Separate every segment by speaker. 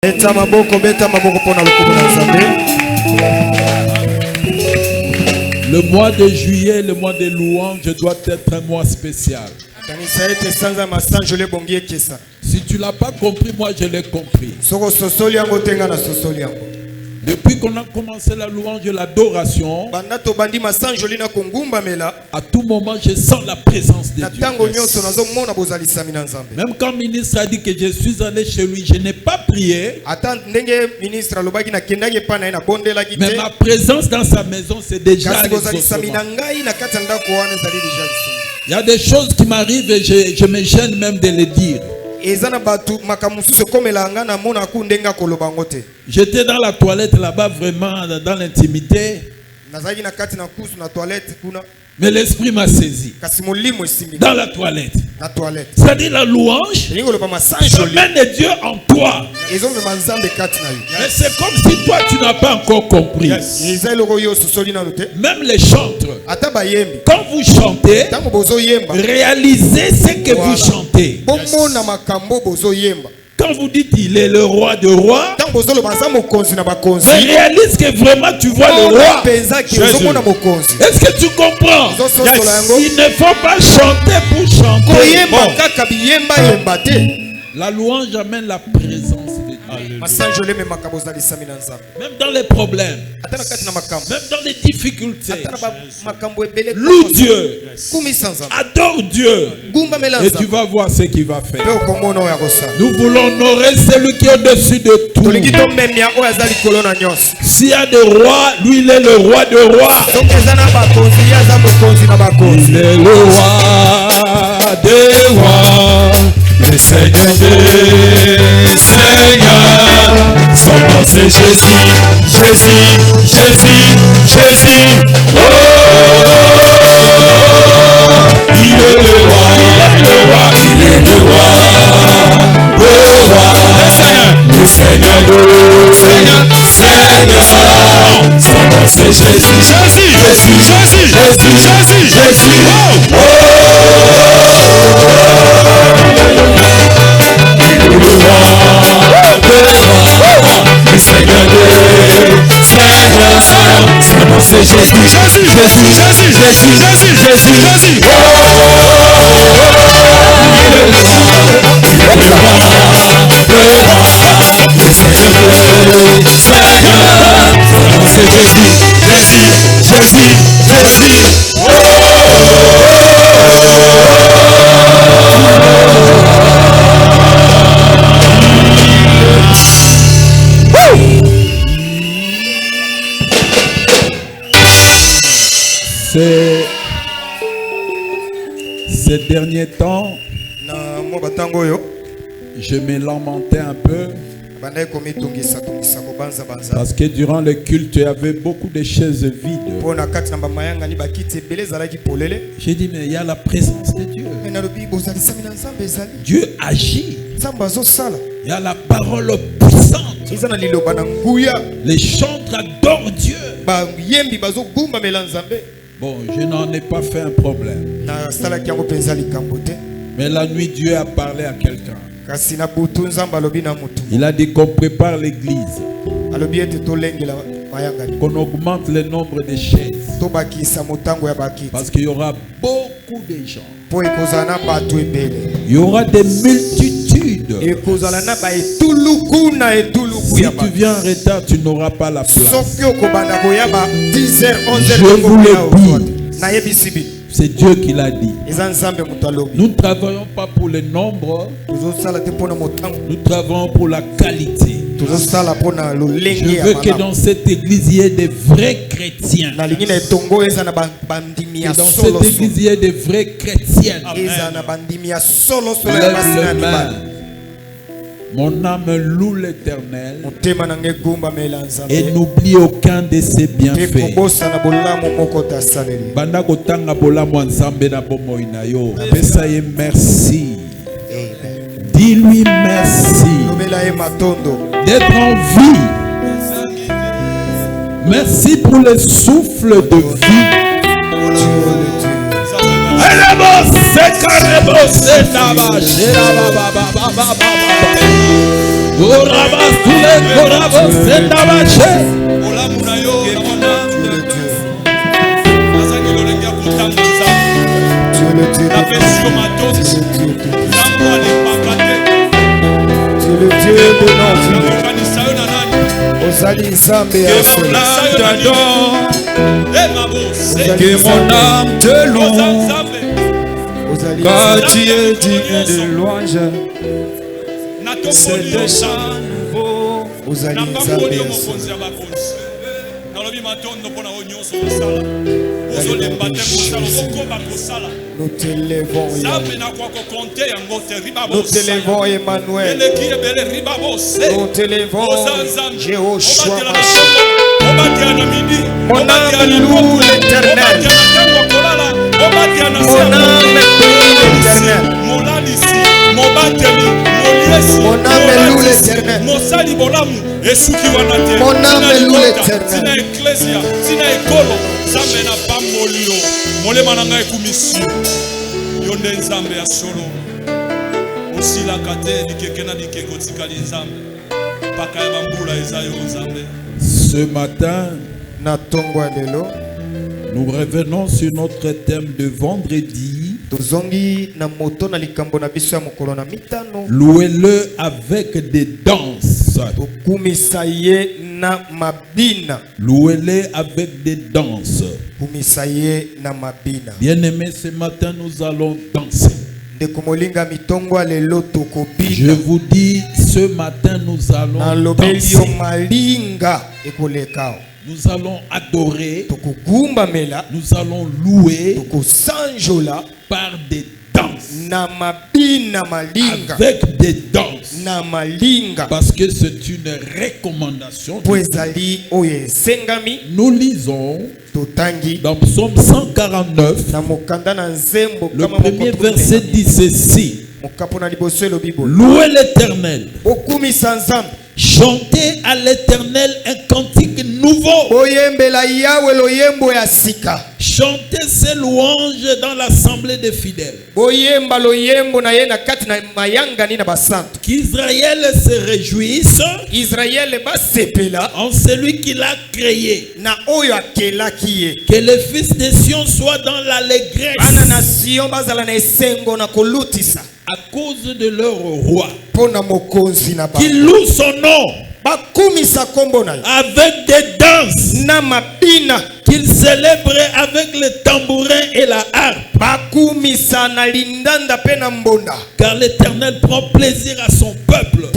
Speaker 1: Le
Speaker 2: mois de juillet, le mois de louange, doit être un mois spécial. Si tu ne l'as pas compris, moi je l'ai compris. Depuis qu'on a commencé la louange et l'adoration, à tout moment je sens la présence de Dieu. Même quand le ministre a dit que je suis allé chez lui, je n'ai pas prié. Mais ma présence dans sa maison, c'est déjà l'exaucement. Il y a des choses qui m'arrivent et je me gêne même de les dire. J'étais dans la toilette là-bas, vraiment dans l'intimité. Mais l'esprit m'a saisi. Dans la toilette. C'est-à-dire la louange. Ça mène Dieu en toi. Mais c'est comme si toi tu n'as pas encore compris. Même les chantres. Quand vous chantez, réalisez ce que vous chantez. Quand vous dites il est le roi de rois, mais réalise que vraiment tu vois le roi. Est-ce que tu comprends? Il ne faut pas chanter pour chanter. La louange amène la présence de Dieu. Même dans les problèmes, même dans les difficultés, loue Dieu, adore Dieu, et tu vas voir ce qu'il va faire. Nous voulons honorer celui qui est au-dessus de tout. S'il y a des rois, lui il est le roi de rois. Il est le roi des rois, le Seigneur des seigneurs. Son nom c'est Jésus, Jésus, Jésus, Jésus. Oh, il est le roi, il est le roi, il est le roi, le Seigneur de Seigneur, Seigneur. Son nom c'est Jésus, Jésus, Jésus, Jésus, Jésus, Jésus, Jésus. Oh, le roi, le Seigneur de Seigneur, son nom c'est Jésus, Jésus, Jésus, Jésus, Jésus, Jésus, Jésus, Jésus. Oh, il est le roi, le Seigneur de Seigneur, son nom c'est Jésus, Jésus, Jésus, Jésus. Oh, ces derniers temps, je me lamentais un peu parce que durant le culte, il y avait beaucoup de chaises vides. J'ai dit, mais il y a la présence de Dieu. Dieu agit. Il y a la parole puissante. Les chantres adorent Dieu. Bon, je n'en ai pas fait un problème. Mais la nuit, Dieu a parlé à quelqu'un. Il a dit qu'on prépare l'église, qu'on augmente le nombre de chaises, parce qu'il y aura beaucoup de gens. Il y aura des multitudes. Si tu viens en retard, tu n'auras pas la place. Je vous le dis. C'est Dieu qui l'a dit. Nous ne travaillons pas pour le nombre. Nous travaillons pour la qualité. Je veux que dans cette église, il y ait des vrais chrétiens. Que dans cette église, il y ait des vrais chrétiennes. Lève les mains. Mon âme loue l'Éternel et n'oublie aucun de ses bienfaits. Banda kotanga bolamu nzambe na bomoi na yo. Pesa ye merci. Dis-lui merci d'être en vie. Merci pour le souffle de vie. Que mon âme te loue, car tu es digne de louange. C'est des chants nouveaux. Nous t'élevons, Emmanuel. Nous t'élevons, Jéhoshua. Mon âme loue l'Éternel. Mon âme loue l'Éternel. Mon âme loue l'Éternel. Mon âme loue l'Éternel. Ce matin, nous revenons sur notre thème de vendredi. Louez-le avec des danses. Louez-le avec des danses. Bien-aimés, ce matin nous allons danser. Je vous dis, ce matin nous allons danser. Nous allons adorer. Nous allons louer par des danses. Avec des danses. Parce que c'est une recommandation. Nous lisons dans Psaume 149, le premier verset dit ceci: louez l'Éternel, chantez à l'Éternel un cantique nouveau, chantez ses louanges dans l'assemblée des fidèles, qu'Israël se réjouisse en celui qui l'a créé, que les fils des Sion soient dans l'allégresse à cause de leur roi, qu'ils louent son nom avec des danses, qu'ils célèbrent avec le tambourin et la harpe, car l'Éternel prend plaisir à son peuple.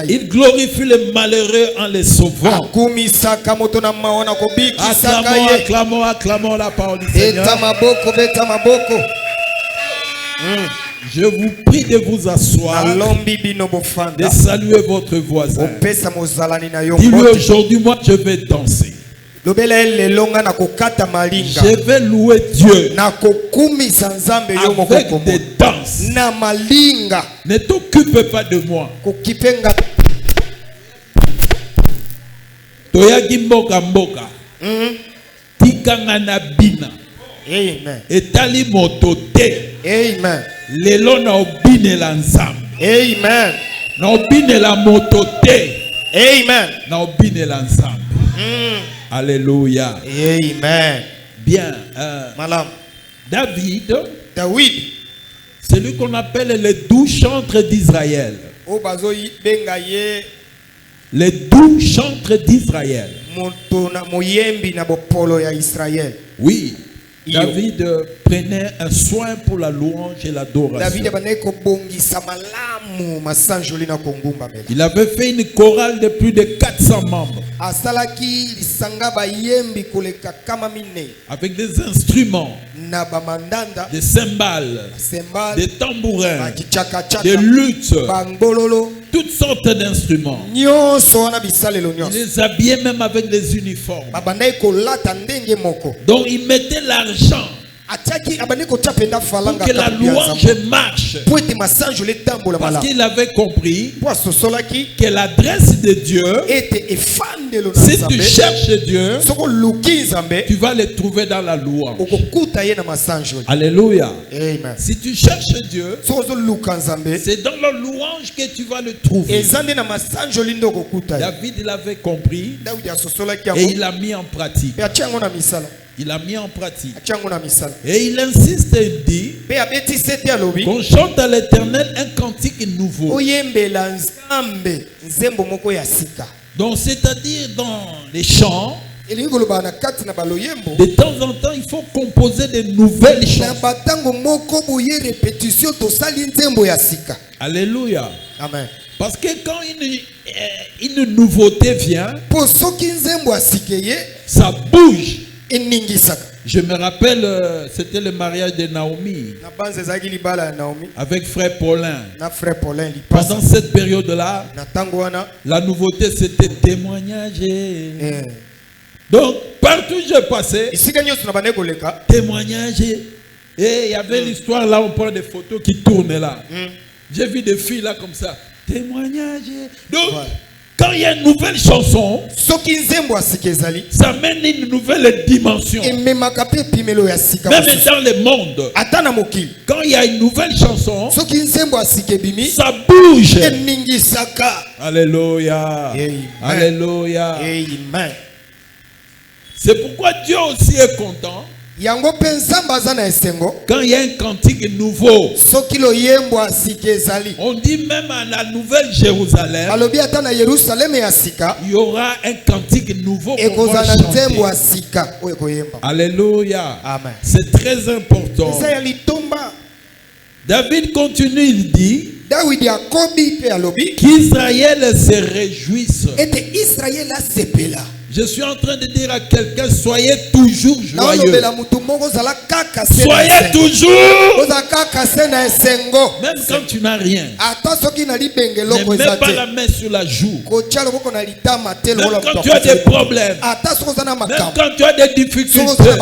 Speaker 2: Il glorifie les malheureux en les sauvant. Acclamons, acclamons la parole du Seigneur. Je vous prie de vous asseoir, de saluer votre voisin. Dis-lui aujourd'hui, moi je vais danser. Je vais louer Dieu avec des danses. Ne t'occupe pas de moi. Toyaki mboka mboka. Tikanga na bina.
Speaker 1: Amen.
Speaker 2: Etali motote.
Speaker 1: Amen.
Speaker 2: Lelo na obine la nzambe.
Speaker 1: Amen.
Speaker 2: Na obine la motote.
Speaker 1: Amen.
Speaker 2: Na obine la nzambe. Alléluia.
Speaker 1: Amen.
Speaker 2: Bien.
Speaker 1: David,
Speaker 2: c'est lui qu'on appelle les 12 chantres d'Israël. Les 12 chantres d'Israël. Oui. David prenait un soin pour la louange et l'adoration. Il avait fait une chorale de plus de 400 membres. Avec des instruments, des cymbales, des tambourins, des luttes, toutes sortes d'instruments. Il les habillait même avec des uniformes. Donc il mettait l'argent pour que la louange marche. Parce qu'il avait compris que l'adresse de Dieu, si tu cherches Dieu, tu vas le trouver dans la louange. Alléluia.
Speaker 1: Amen.
Speaker 2: Si tu cherches Dieu, c'est dans la louange que tu vas le trouver. David l'avait compris et il l'a mis en pratique. Il a mis en pratique. Et il insiste et dit qu'on chante à l'Éternel un cantique nouveau. Donc c'est-à-dire dans les chants, de temps en temps, il faut composer de nouvelles chansons. Alléluia.
Speaker 1: Amen.
Speaker 2: Parce que quand une nouveauté vient, ça bouge. Je me rappelle, c'était le mariage de Naomi avec frère Paulin. Pendant cette période-là, la nouveauté c'était témoignage. Donc, partout où je passais, témoignage. Et il y avait l'histoire là, on prend des photos qui tournent là. J'ai vu des filles là comme ça. Témoignage. Donc, quand il y a une nouvelle chanson, ça mène une nouvelle dimension. Même dans le monde, quand il y a une nouvelle chanson, ça bouge. Alléluia. Alléluia.
Speaker 1: Amen.
Speaker 2: C'est pourquoi Dieu aussi est content quand il y a un cantique nouveau. On dit même à la nouvelle Jérusalem, il y aura un cantique nouveau qu'on va chanter. Alléluia.
Speaker 1: Amen.
Speaker 2: C'est très important. David continue, il dit qu'Israël se réjouisse. Je suis en train de dire à quelqu'un, soyez toujours joyeux. Soyez toujours. Même quand tu n'as rien. Ne mets pas la main sur la joue. Même quand tu as des problèmes. Même quand tu as des difficultés.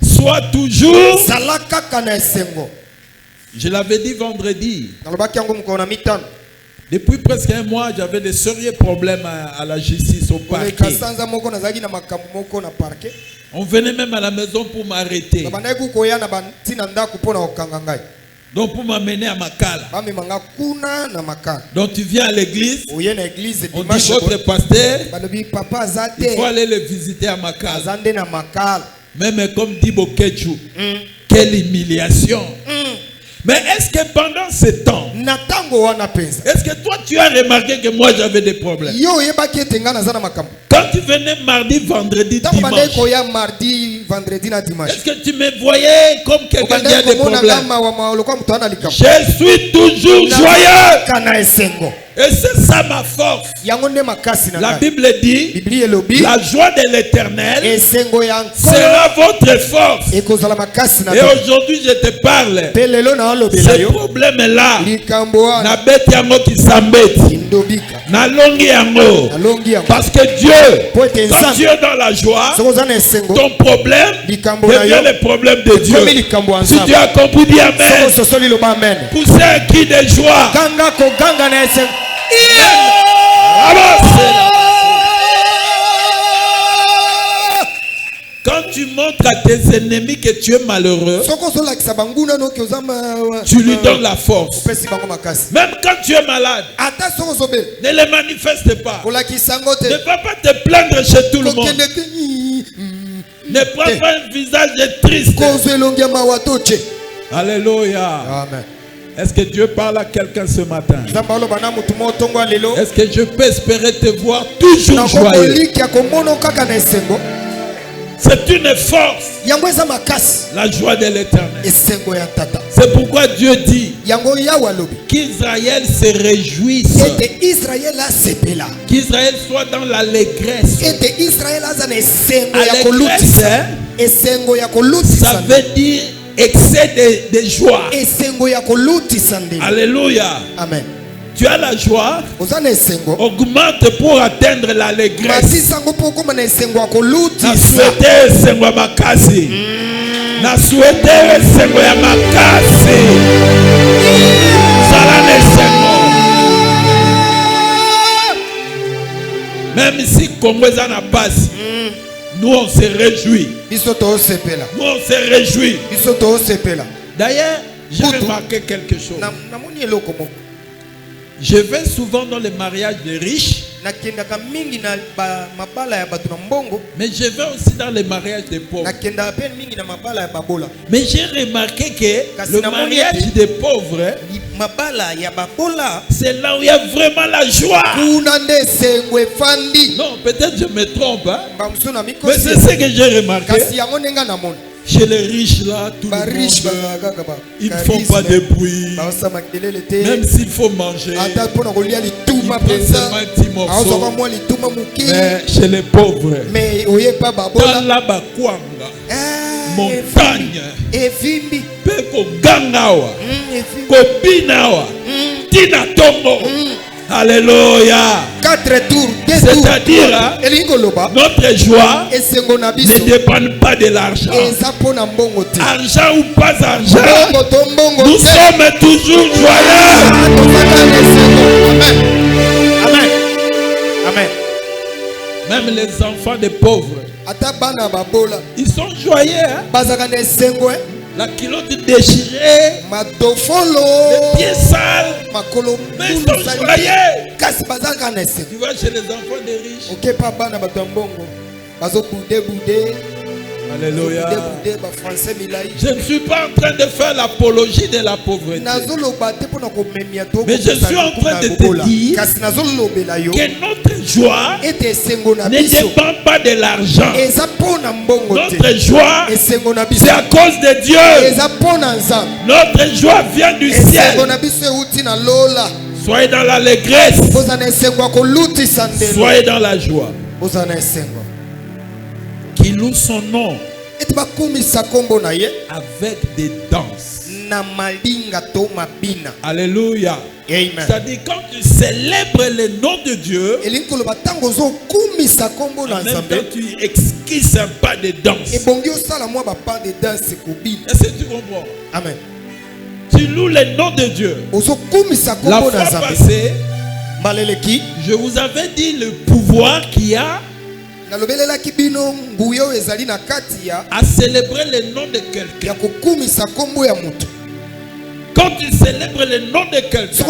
Speaker 2: Sois toujours. Je l'avais dit vendredi. Depuis presque un mois, j'avais des sérieux problèmes à la justice au parquet. On venait même à la maison pour m'arrêter. Donc pour m'amener à Makala. Donc tu viens à l'église. On dit votre pasteur, il faut aller le visiter à Makala. Même comme dit Boketchou. Quelle humiliation. Mais est-ce que pendant ce temps, est-ce que toi tu as remarqué que moi j'avais des problèmes? Quand tu venais mardi, vendredi, dimanche, est-ce que tu me voyais comme quelqu'un qui a des problèmes? Je suis toujours joyeux. Et c'est ça ma force. La Bible dit, la joie de l'Éternel sera votre force. Et aujourd'hui je te parle. Ce problème-là, na bête yango qui s'embête, na longi yango. Parce que Dieu, quand tu es dans la joie, ton problème devient le problème de Dieu. Si tu as compris, dis amen. Poussez un cri de joie. Quand tu montres à tes ennemis que tu es malheureux, tu lui donnes la force. Même quand tu es malade, ne le manifeste pas. Ne va pas te plaindre chez tout le monde. Ne prends pas un visage triste. Alléluia. Amen. Est-ce que Dieu parle à quelqu'un ce matin? Est-ce que je peux espérer te voir toujours joyeux? C'est une force. La joie de l'Éternel. C'est pourquoi Dieu dit qu'Israël se réjouisse. Qu'Israël soit dans l'allégresse. Allégresse, ça veut dire excès de joie. Alléluia. Amen. Tu as la joie, augmente pour atteindre l'allégresse. Na souhaiter esengo ya makasi. Zala esengo. Même si Congo est en passe, nous on se réjouit. Nous on se réjouit. D'ailleurs, j'ai remarqué quelque chose. Je vais souvent dans les mariages des riches. Mais je vais aussi dans les mariages des pauvres. Mais j'ai remarqué que le mariage des pauvres, c'est là où il y a vraiment la joie. Non, peut-être je me trompe, hein? Mais c'est ce que j'ai remarqué. Chez les riches là, tout le monde, ils ne font pas de bruit. Même s'il faut manger, ils prennent seulement un petit morceau. Mais chez les pauvres, dans la bakwanga, montagne, peko gangawa, kobinawa, tina tongo. Alléluia.
Speaker 1: 4 tours.
Speaker 2: C'est-à-dire, notre joie ne dépend pas de l'argent. Argent ou pas argent, nous sommes toujours joyeux.
Speaker 1: Amen. Amen.
Speaker 2: Même les enfants des pauvres, ils sont joyeux. Hein? La culotte déchirée, les pieds sales, mais ils sont joyeux. Tu vas chez les enfants des riches. Alléluia. Je ne suis pas en train de faire l'apologie de la pauvreté. Mais je suis en train de te dire que notre joie ne dépend pas de l'argent. Notre joie, c'est à cause de Dieu. Notre joie vient du ciel. Soyez dans l'allégresse. Soyez dans la joie. Qui loue son nom avec des danses. Alléluia. C'est-à-dire quand tu célèbres le nom de Dieu, en même temps tu esquisses un pas de danse. Est-ce que tu comprends?
Speaker 1: Amen.
Speaker 2: Tu loues le nom de Dieu. La fois passée, je vous avais dit le pouvoir qu'il y a à célébrer le nom de quelqu'un. Quand tu célèbres le nom de quelqu'un,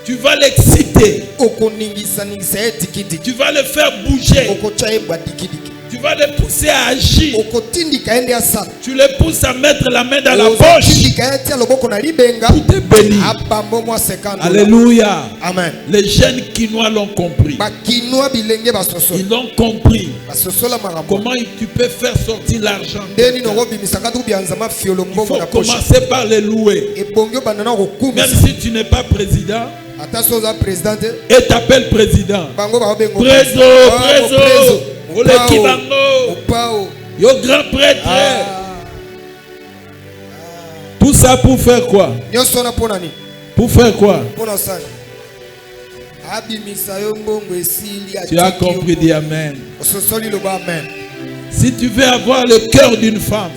Speaker 2: tu vas l'exciter. Tu vas le faire bouger. Tu vas le pousser à agir. Tu le pousses à mettre la main dans la poche pour te bénir. Alléluia.
Speaker 1: Amen.
Speaker 2: Les jeunes Kinois l'ont compris. Ils l'ont compris. Comment tu peux faire sortir l'argent? Il faut commencer par les louer. Même si tu n'es pas président, et t'appelles président. Préso. Yo grand prêtre. Tout ça pour faire quoi? Pour faire quoi? Tu as compris, dis amen. Si tu veux avoir le cœur d'une femme,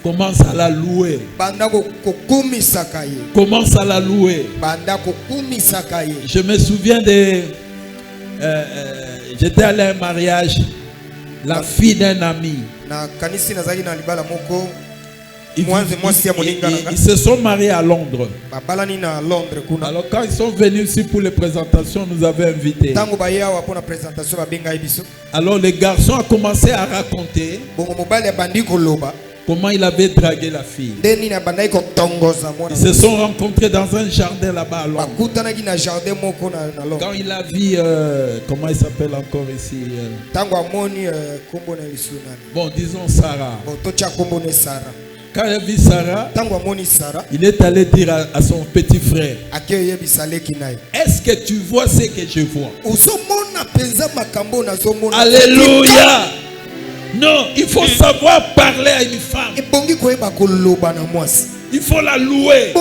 Speaker 2: commence à la louer. Commence à la louer. Je me souviens de... j'étais allé à un mariage. La fille d'un ami. Ils se sont mariés à Londres. Alors quand ils sont venus ici pour les présentations, nous avaient invités. Alors le garçon a commencé à raconter comment il avait dragué la fille. Ils se sont rencontrés dans un jardin là-bas à Londres. Quand il a vu, comment il s'appelle encore ici? Bon, disons Sarah. Quand il a vu Sarah, il est allé dire à son petit frère, est-ce que tu vois ce que je vois? Alléluia. Non, il faut savoir parler à une femme. Il faut la louer.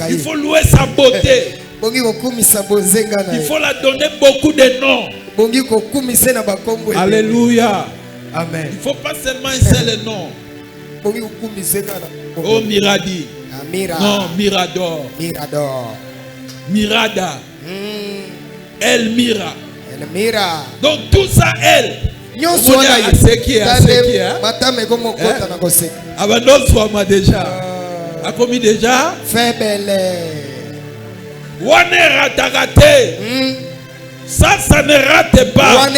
Speaker 2: Il faut louer sa beauté. Il faut la donner beaucoup de noms. Alléluia.
Speaker 1: Amen.
Speaker 2: Il ne faut pas seulement un seul nom. Oh Miradi. Non, Mirador. Mirada. Elmira. Donc tout ça, elle. Déjà. A commis déjà. Ça ne rate pas.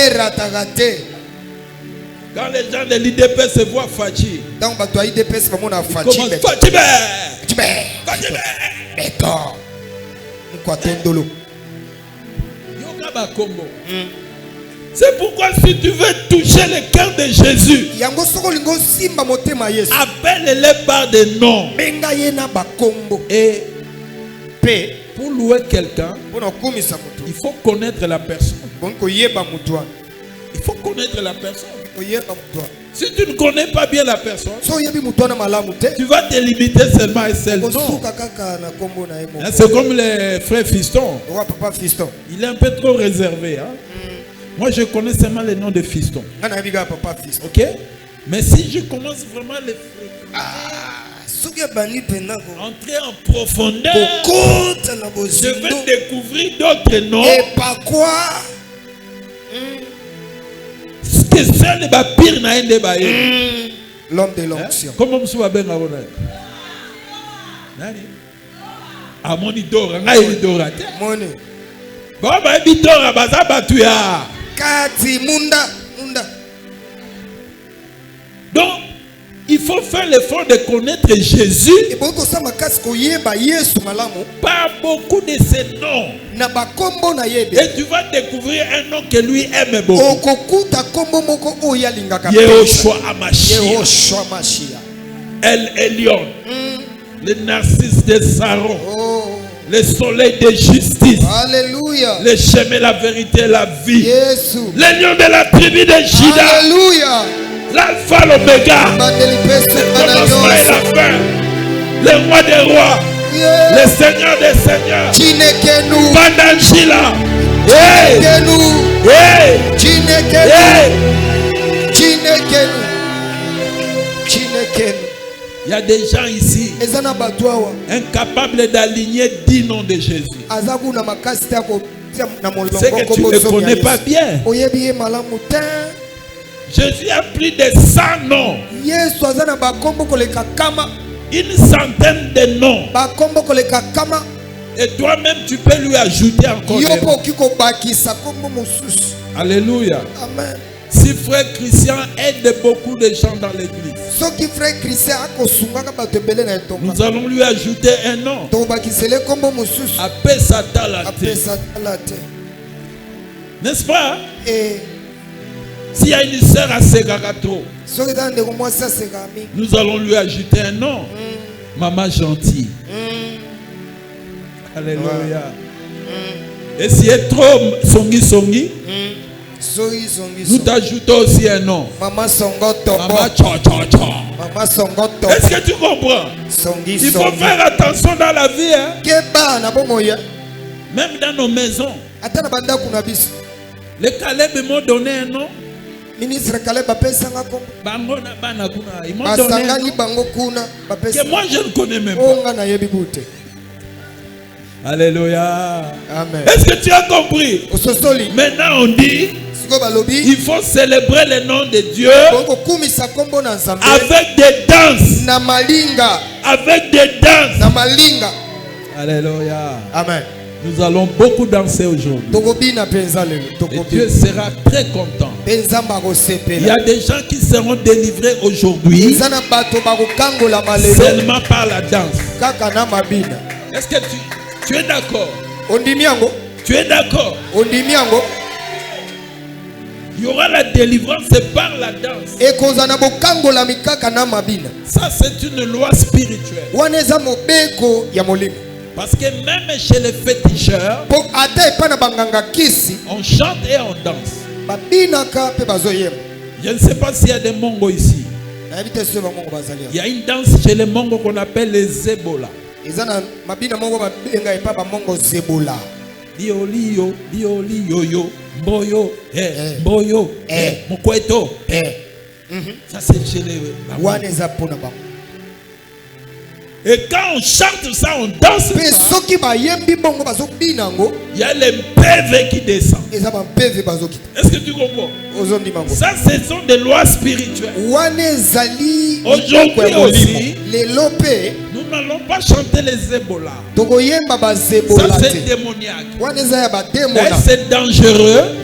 Speaker 2: Quand les gens de l'IDP se voient fatigués, ils commencent c'est pourquoi si tu veux toucher le cœur de Jésus, appelle-les par des noms. Et pour louer quelqu'un, il faut connaître la personne. Il faut connaître la personne. Si tu ne connais pas bien la personne, tu vas te limiter seulement à un seul nom. C'est comme le frère Fiston. Il est un peu trop réservé. Hein? Moi, je connais seulement le nom de Fiston. Ok? Mais si je commence vraiment à les entrer en profondeur, je vais découvrir d'autres noms.
Speaker 1: Et par quoi?
Speaker 2: Que seul n'est pas pire na ende ba
Speaker 1: l'homme de l'onction.
Speaker 2: Comment vous va bien avant nani amoni dora ngai dora te
Speaker 1: moni
Speaker 2: baba bi dora baza batu ya
Speaker 1: kati munda.
Speaker 2: Donc il faut faire l'effort de connaître Jésus par beaucoup de ses noms. Et tu vas découvrir un nom que lui aime beaucoup. Yehoshua Hamashiach. El Elyon. Le narcisse de Saron. Le soleil de justice.
Speaker 1: Alléluia.
Speaker 2: Le chemin, la vérité, la vie. Le lion de la tribu de Juda.
Speaker 1: Alléluia.
Speaker 2: L'alpha, l'oméga, le commencement et la fin, le roi des rois, le seigneur des seigneurs, Bandanjila, il y a des gens ici incapables d'aligner 10 noms de Jésus. C'est que tu ne le connais pas bien. Jésus a plus de 100 noms. Une centaine de noms. Et toi-même, tu peux lui ajouter encore. Alléluia.
Speaker 1: Amen.
Speaker 2: Si frère Christian aide beaucoup de gens dans l'église, nous allons lui ajouter un nom. Appesatalate. N'est-ce pas? S'il y a une sœur à Segagato, nous allons lui ajouter un nom. Maman gentille. Alléluia. Et s'il est trop songi, nous t'ajoutons aussi un nom. Maman Songoto. Maman Songoto. Est-ce que tu comprends? Il faut faire attention dans la vie. Hein? Même dans nos maisons. Les Caleb m'ont donné un nom.
Speaker 1: Ministre Caleb
Speaker 2: ils m'ont donné un nom que moi je ne connais même pas. Alléluia.
Speaker 1: Amen.
Speaker 2: Est-ce que tu as compris? Maintenant on dit il faut célébrer le nom de Dieu avec des danses. Avec des danses. Alléluia.
Speaker 1: Amen.
Speaker 2: Nous allons beaucoup danser aujourd'hui. Et Dieu sera très content. Il y a des gens qui seront délivrés aujourd'hui seulement par la danse. Est-ce que tu es d'accord? Tu es d'accord? Il y aura la délivrance par la danse. Ça, c'est une loi spirituelle. Parce que même chez les féticheurs, on chante et on danse. Je ne sais pas s'il y a des Mongos ici. Il y a une danse chez les Mongos qu'on appelle les Ebola. Liolio, mboyo, mboyo, mokweto. Ça c'est chez les mamans. Et quand on chante ça, on danse ça, il y a les PV qui descendent. Est-ce que tu comprends? Ça, ce sont des lois spirituelles. Aujourd'hui aussi, nous n'allons pas chanter les Ebola. Ça, c'est démoniaque. Et c'est dangereux.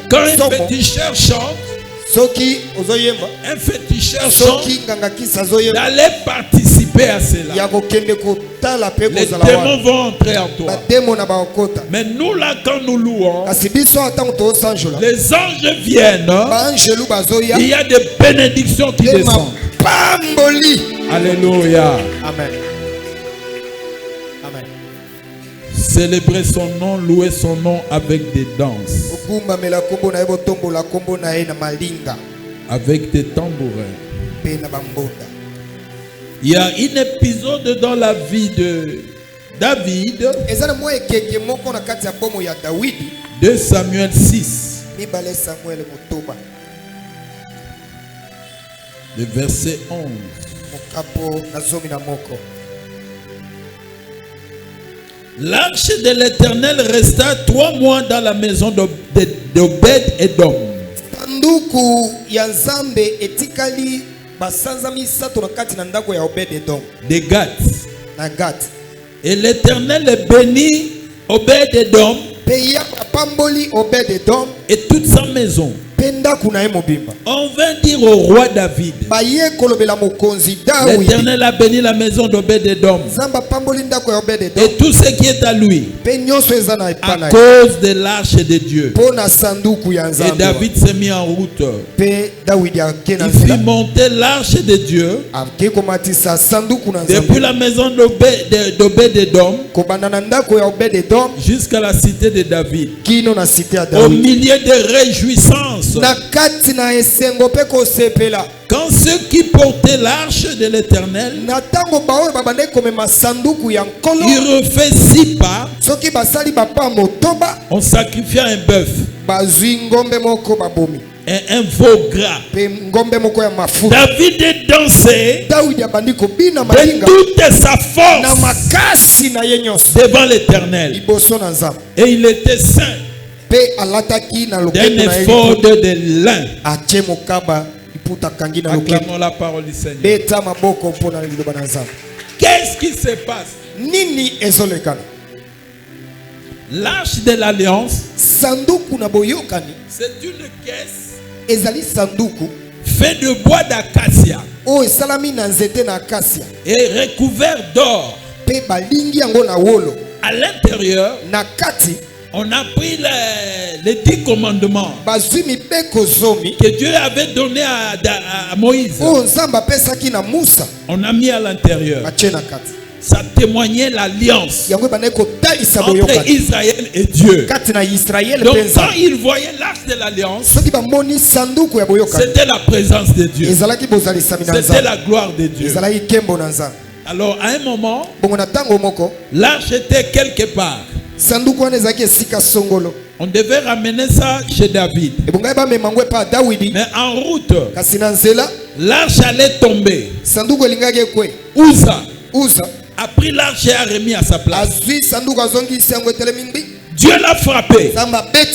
Speaker 2: Quand un féticheur chante, un féticheur chante, d'aller participer à cela. Les démons vont entrer en toi. Mais nous là, quand nous louons, les anges viennent. Il y a des bénédictions qui descendent. Alléluia.
Speaker 1: Amen. Amen.
Speaker 2: Célébrer son nom, louer son nom avec des danses, avec des tambourins. Il y a un épisode dans la vie de David, 2 Samuel 6, le verset 11. L'arche de l'Éternel resta 3 mois dans la maison d'Obed-Edom. De Gath. Et l'Éternel bénit Obed-Edom et toute sa maison. On vint dire au roi David, l'Éternel a béni la maison d'Obed-Edom et tout ce qui est à lui à cause de l'arche de Dieu. Et David s'est mis en route. Il fit monter l'arche de Dieu depuis la maison d'Obed-Edom jusqu'à la cité de David, au milieu de réjouissances. Quand ceux qui portaient l'arche de l'Éternel, ils refait 6 pas, on sacrifiait un bœuf et un veau gras. David est dansé de toute sa force devant l'Éternel, et il était saint d'un éphod de lin. Acclamons la parole du Seigneur. Qu'est-ce qui se passe? L'arche de l'alliance, c'est une caisse faite de bois d'acacia et recouvert d'or. À l'intérieur, on a pris les 10 commandements que Dieu avait donné à Moïse. On a mis à l'intérieur. Ça témoignait l'alliance entre Israël et Dieu. Donc quand ils voyaient l'arche de l'alliance, c'était la présence de Dieu. C'était la gloire de Dieu. Alors à un moment, l'arche était quelque part. On devait ramener ça chez David. Mais en route, l'arche allait tomber. Uza a pris l'arche et a remis à sa place. Dieu l'a frappé.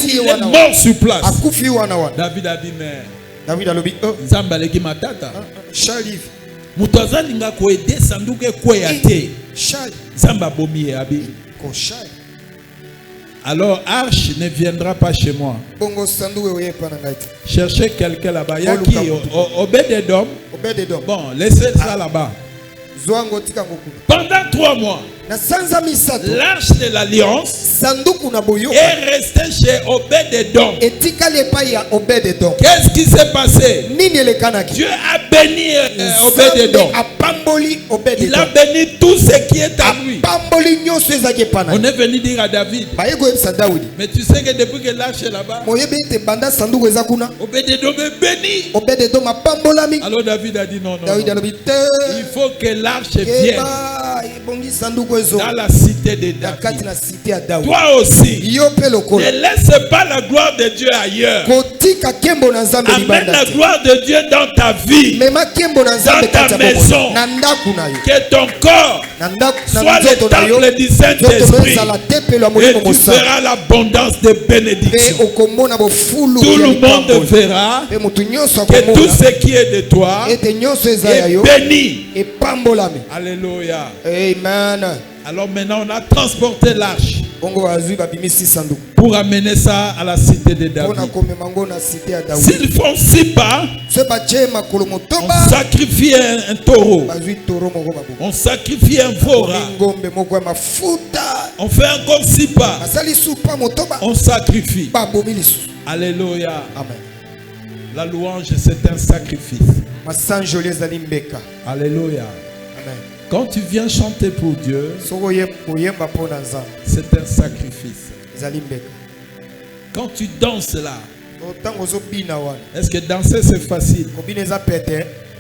Speaker 2: Il est mort sur place. David a dit, mais Zambaleki matata. Mutazalinga ko aider sanduku kweyate. Zamba bomi abi. Alors arche ne viendra pas chez moi. Cherchez quelqu'un là-bas. Il y a qui? Obed-Edom. Bon, laissez ça là-bas. Pendant 3 mois, l'arche de l'alliance est restée chez Obed-Edom. Qu'est-ce qui s'est passé? Dieu a béni Obed-Edom. Il a béni tout ce qui est à lui. On est venu dire à David, mais tu sais que depuis que l'arche est là-bas, Obed-Edom est béni. Alors David a dit non, non, non. Il faut que l'arche vienne. dans la cité de David. Toi aussi, ne laisse pas la gloire de Dieu ailleurs. Amène la gloire de Dieu dans ta vie, dans ta maison. Que ton corps soit le temple du Saint-Esprit. Et tu verras l'abondance de bénédictions. Tout le monde verra que tout ce qui est de toi est béni. Alléluia.
Speaker 1: Amen.
Speaker 2: Alors maintenant on a transporté l'arche pour amener ça à la cité de David. S'ils font 6 pas, on sacrifie un taureau, on sacrifie un veau. On fait encore 6 pas, on sacrifie. Alléluia.
Speaker 1: Amen.
Speaker 2: La louange, c'est un sacrifice. Alléluia.
Speaker 1: Amen.
Speaker 2: Quand tu viens chanter pour Dieu, c'est un sacrifice. Quand tu danses là, est-ce que danser c'est facile?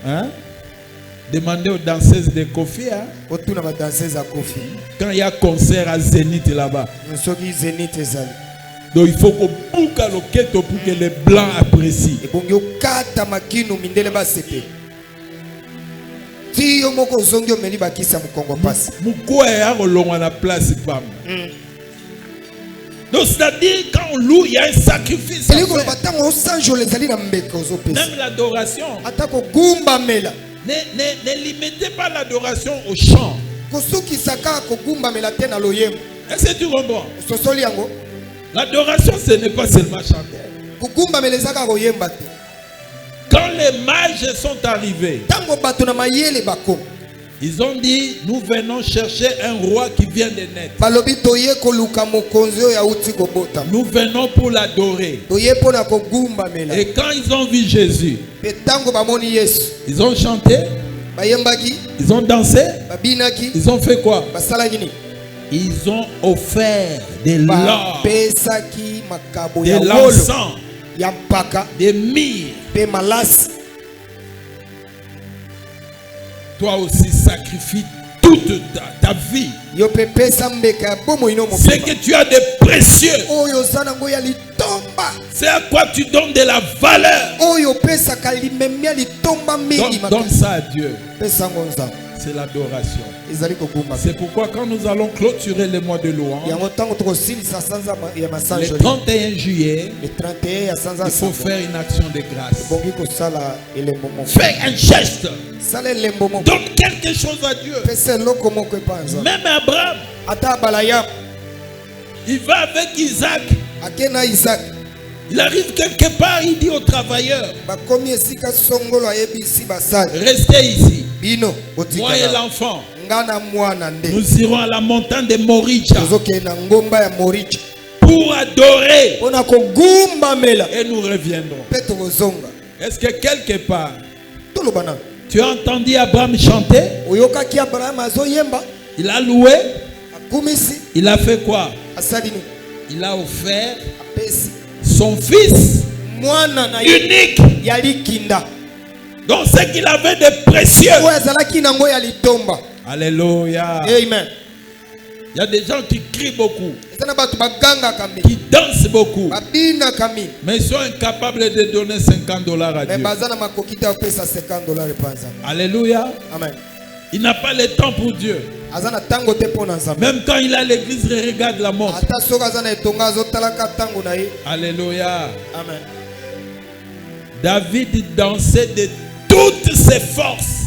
Speaker 2: Hein? Demandez aux danseuses de Kofi. Hein? Quand il y a concert à Zénith là-bas, donc il faut qu'on boucle le keto pour que les blancs apprécient. Donc c'est-à-dire quand on loue, il y a un sacrifice. Même l'adoration. Ne limitez pas l'adoration au chant. Est-ce que tu comprends? L'adoration, ce n'est pas seulement chanter. Quand les mages sont arrivés, ils ont dit, nous venons chercher un roi qui vient de naître. Nous venons pour l'adorer. Et quand ils ont vu Jésus, ils ont chanté, ils ont dansé, ils ont fait quoi? Ils ont offert de l'or, de l'encens, des myrrhes. Toi aussi sacrifie toute ta vie. C'est que tu as de précieux. C'est à quoi tu donnes de la valeur. Donne ça à Dieu. C'est l'adoration. C'est pourquoi quand nous allons clôturer le mois de louange, le 31 juillet, il faut faire une action de grâce. Fais un geste. Donne quelque chose à Dieu. Même Abraham, il va avec Isaac. Il arrive quelque part, il dit aux travailleurs, restez ici. Moi et l'enfant, nous irons à la montagne de Moricha pour adorer et nous reviendrons. Est-ce que quelque part tu as entendu Abraham chanter? Il a loué. Il a fait quoi? Il a offert son fils unique. Donc ce qu'il avait de précieux. Alléluia.
Speaker 1: Amen.
Speaker 2: Il y a des gens qui crient beaucoup, qui dansent beaucoup, mais ils sont incapables de donner $50 à Dieu. Alléluia.
Speaker 1: Amen.
Speaker 2: Il n'a pas le temps pour Dieu. Même quand il a l'église, il regarde la montre. Alléluia.
Speaker 1: Amen.
Speaker 2: David dansait de toutes ses forces.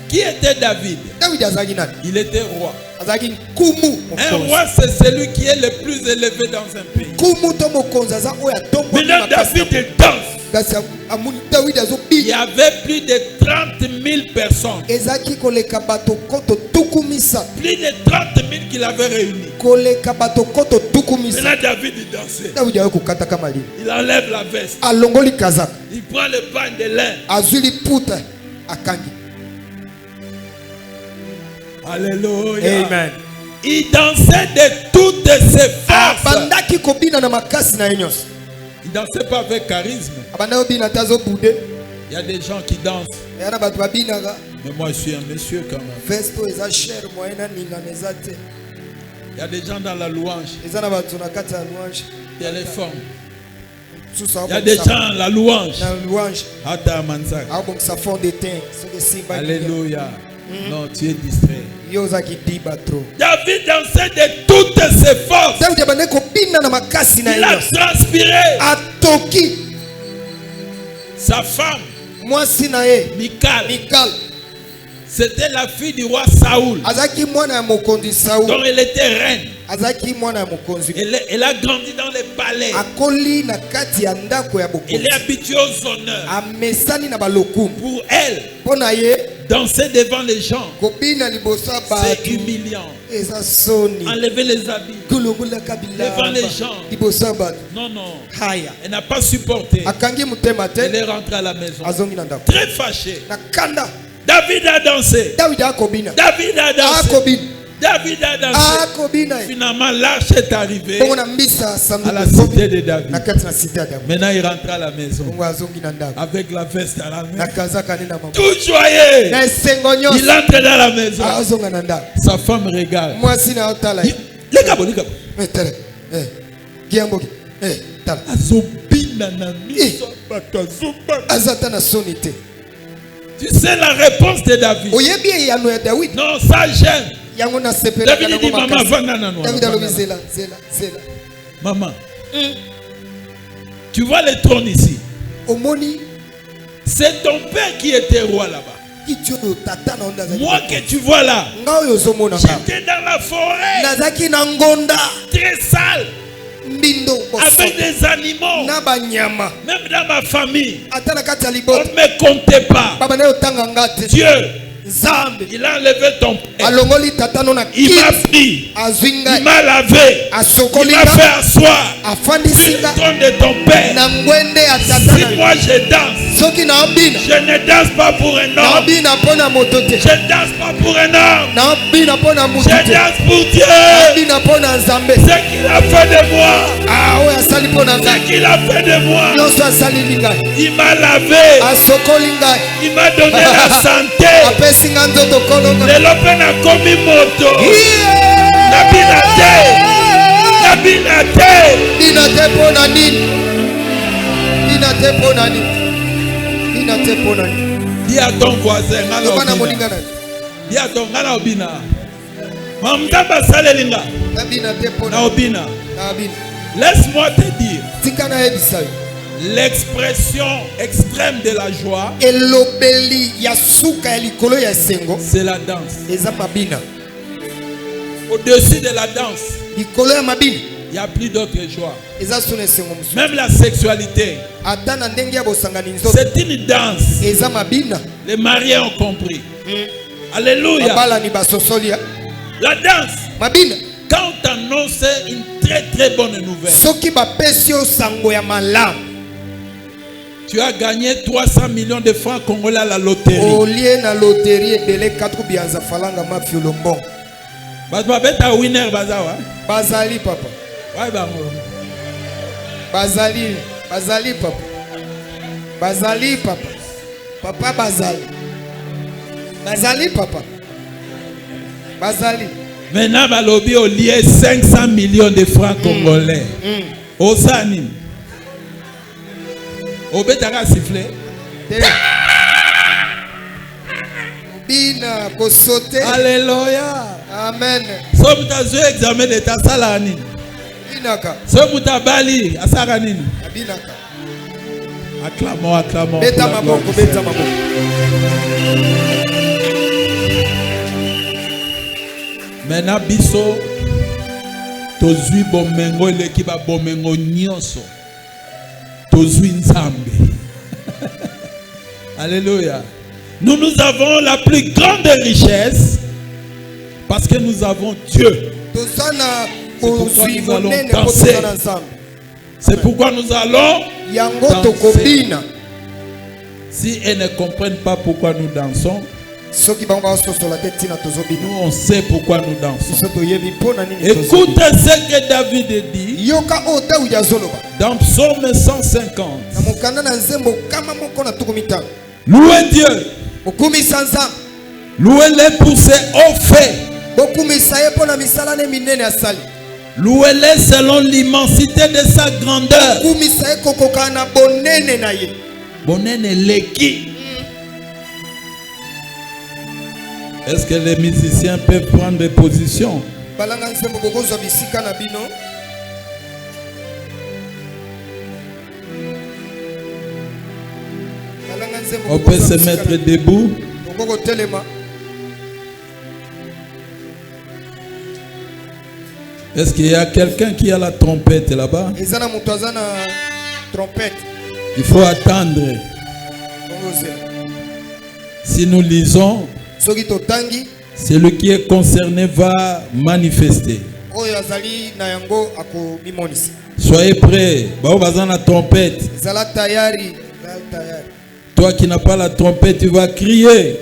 Speaker 2: Qui était David? Il était roi. Un roi, c'est celui qui est le plus élevé dans un pays. Maintenant, David danse. Il y avait plus de 30 000 personnes. Plus de 30 000 qu'il avait réunis. Maintenant, David dansait. Il enlève la veste. Il prend le pain de lin. Alléluia.
Speaker 1: Amen.
Speaker 2: Il dansait de toutes ses forces. Il ne dansait pas avec charisme. Il y a des gens qui dansent Mais moi, je suis un monsieur quand même.
Speaker 1: Festo eza cher moyena ninganeza te.
Speaker 2: Il y a des gens dans la louange.
Speaker 1: Eza na batu na kati ya louange.
Speaker 2: Il y a les femmes.
Speaker 1: Il
Speaker 2: y a des gens dans la louange.
Speaker 1: Na louange.
Speaker 2: Ata manzak.
Speaker 1: Ah bon ça fond de teint.
Speaker 2: Alléluia. Non, tu es distrait.
Speaker 1: Yozaki diba trop.
Speaker 2: David dansait de toutes ses forces.
Speaker 1: Il
Speaker 2: a transpiré.
Speaker 1: Atoki.
Speaker 2: Sa femme,
Speaker 1: moi Sinae,
Speaker 2: Michal, c'était la fille du roi Saoul. Donc elle était reine. Elle a grandi dans les palais. Elle est habituée aux honneurs. Pour elle, danser devant les gens, c'est humiliant. Enlever les habits devant les gens. Non, non. Elle n'a pas supporté. Elle est rentrée à la maison. Très fâchée. David a dansé. David a dansé. David a dansé. Finalement, l'arche est arrivée à la cité de David. Maintenant, il rentre à la maison avec la veste à la main. Tout joyeux. Il entre dans la maison. Sa femme regarde. Tu sais la réponse de David. Non, ça gêne. David dit, maman, tu vois le trône ici. C'est ton père qui était roi là-bas. Moi que tu vois là, j'étais dans la forêt, très sale, avec des animaux. Même dans ma famille, on ne me comptait pas. Dieu, il a enlevé ton père. Il m'a pris. Il m'a lavé. Il m'a fait asseoir sur le trône de ton père. Si moi je danse, je ne danse pas pour un homme. Je danse pas pour un homme. Je danse pour Dieu. Ce qu'il a fait de moi. Ce qu'il a fait de moi. Il m'a lavé. Il m'a donné la santé. Lelo pe na komi moto. Nabina te pona nini. Dis à ton voisin, dis à ton gana obina. Mamdamba salelinga. Na obina. Laisse-moi te dire. L'expression extrême de la joie, c'est la danse. Au-dessus de la danse, il n'y a plus d'autre joie. Même la sexualité, c'est une danse. Les mariés ont compris. Alléluia. La danse, quand on annonce une très très bonne nouvelle, tu as gagné 300 millions de francs congolais à la loterie. Winner bazawa.
Speaker 1: Bazali papa. Bazali papa. Bazali papa. Papa Bazali. Bazali papa. Bazali.
Speaker 2: Maintenant balobi au lieu 500 millions de francs congolais. Osani. Obetaka siffler.
Speaker 1: Bina ko sauter.
Speaker 2: Alléluia.
Speaker 1: Amen.
Speaker 2: So mutazo examen de ta sala nini?
Speaker 1: Binaka.
Speaker 2: So mutabali asaka nini?
Speaker 1: Binaka.
Speaker 2: Acclamons.
Speaker 1: Beta maboko.
Speaker 2: Maintenant biso tozui bomengo eleki ba bomengo nyonso. Tozui nzambe. Alléluia. Nous avons la plus grande richesse parce que nous avons Dieu. C'est pourquoi nous allons danser. Si elles ne comprennent pas pourquoi nous dansons, nous on sait pourquoi nous dansons. Écoutez ce que David dit dans Psaume 150. Louez Dieu Louez-le pour ses hauts faits. Louez-le selon l'immensité de sa grandeur. Bonene leki. Est-ce que les musiciens peuvent prendre des positions? On peut se mettre debout. Est-ce qu'il y a quelqu'un qui a la trompette là-bas? Il faut attendre. Si nous lisons, celui qui est concerné va manifester. Soyez prêts. La trompette. Toi qui n'as pas la trompette, tu vas crier.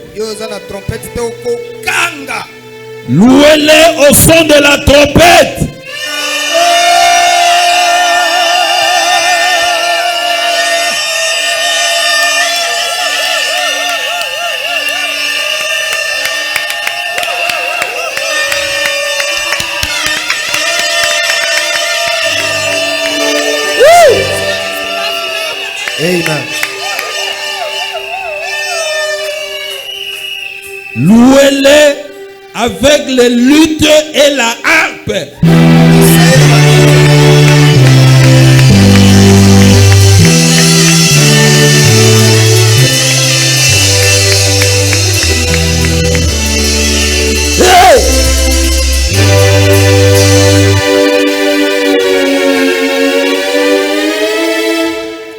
Speaker 2: Louez-le au son de la trompette.
Speaker 1: Amen.
Speaker 2: Louez-le avec les luttes et la harpe.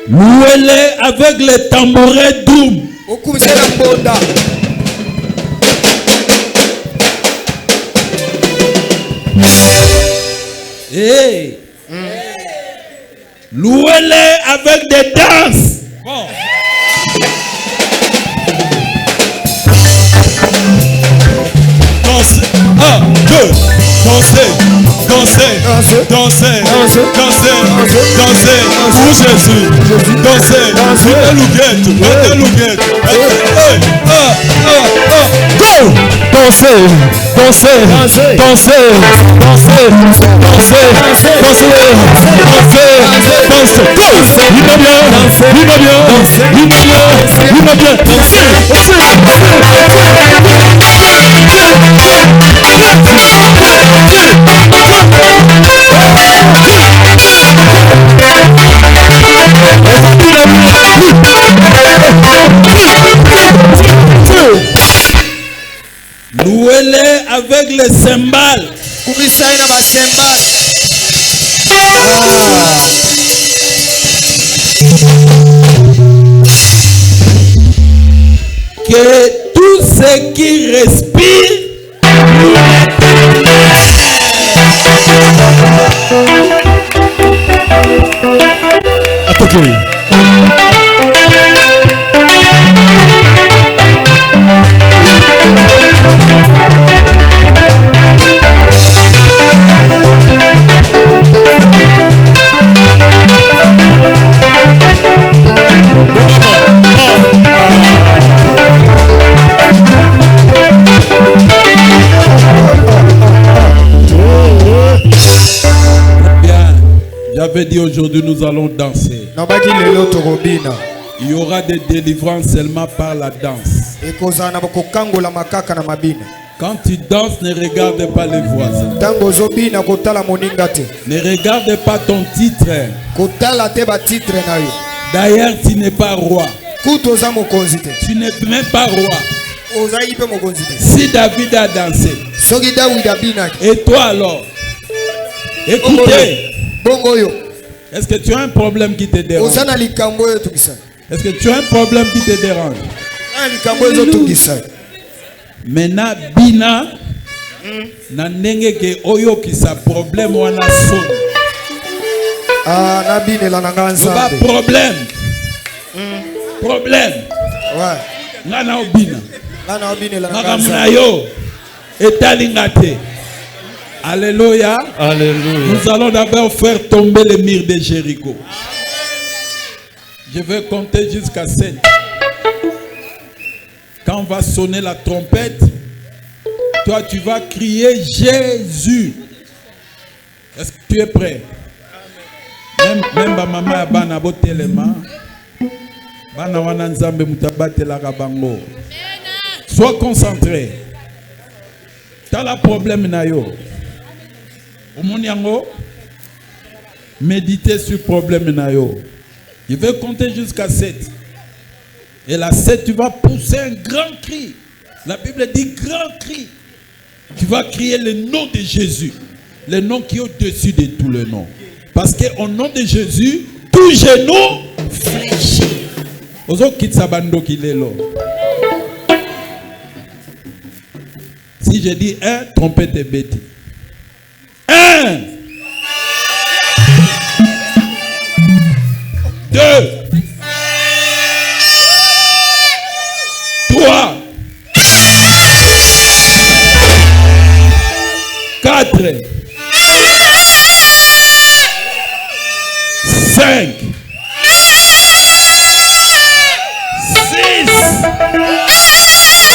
Speaker 2: Louez-le avec les tambourins doux. Hey. Louez-le avec des danses. Bon. Dansez. 1, 2. Dansez. Dansez. Dansez. Dansez. Dansez. Pour Jésus. Dansez. Mettez louguette. Mettez louguette. Go. Dansez. Dansez. Dansez. Dansez. Dansez. Dansez. Dansez. Go. Il va bien. Il va bien. Il va bien. Il va bien. Dansez. Louez-les avec les cymbales. Que tout ce qui respire attendez. J'avais dit aujourd'hui nous allons danser. Il y aura des délivrances seulement par la danse. Quand tu danses, ne regarde pas les voisins. Ne regarde pas ton titre. D'ailleurs, tu n'es pas roi. Tu n'es même pas roi. Si David a dansé, et toi alors, écoutez. Est-ce que tu as un problème qui te dérange? Est-ce que tu as un problème qui te dérange? Maintenant, bina na ndenge ke oyo ki sa problème wana son.
Speaker 1: Na bine la nanga nzambe.
Speaker 2: Problème. Problème.
Speaker 1: Ouais.
Speaker 2: Ngana obina.
Speaker 1: Ngana obine la nanga
Speaker 2: nzambe. Ngana yo etalingate. Alléluia.
Speaker 3: Alléluia.
Speaker 2: Nous allons d'abord faire tomber les murs de Jéricho. Je vais compter jusqu'à 7. Quand on va sonner la trompette, toi tu vas crier Jésus. Est-ce que tu es prêt? Même ma maman a bana botelema. Bana wana nzambe mutabate la kabango. Sois concentré. T'as le problème na yo. Omuniango. Méditez sur le problème na yo. Je vais compter jusqu'à 7. Et la 7, tu vas pousser un grand cri. La Bible dit grand cri. Tu vas crier le nom de Jésus. Le nom qui est au-dessus de tous les noms. Parce qu'au nom de Jésus, tout genou fléchit. Si je dis 1, trompette et bêtise. 1, 2, 3, 4, 5, 6, 7.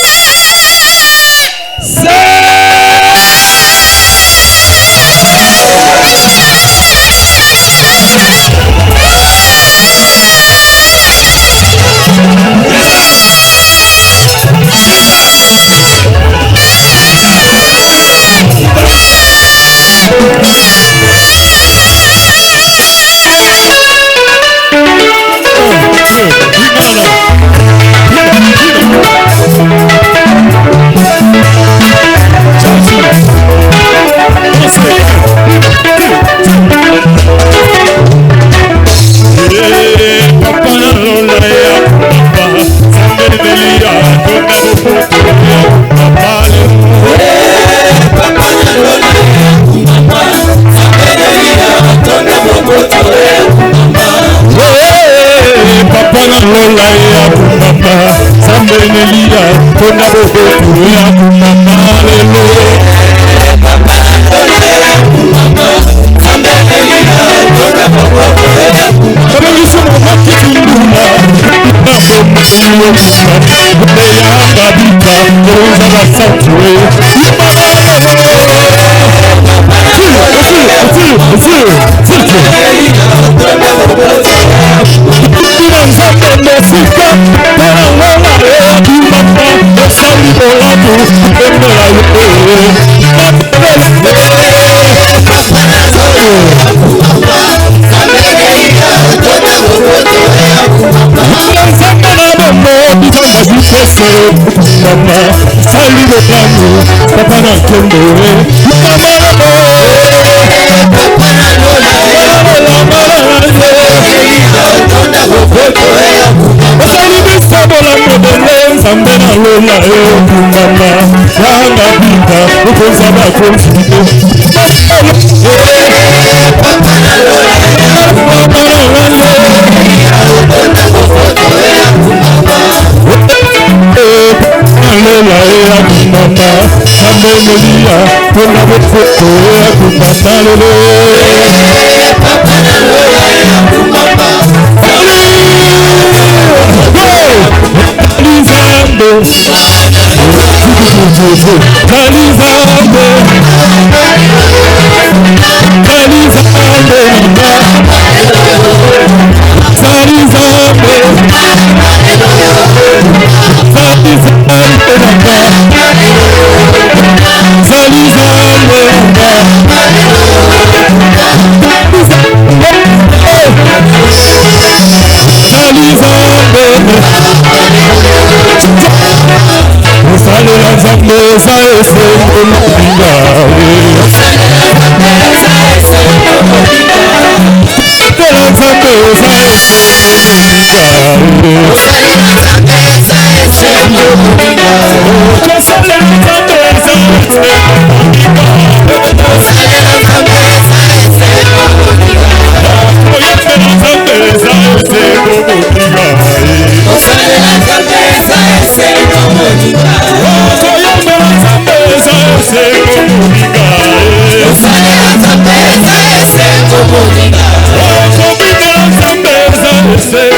Speaker 3: Say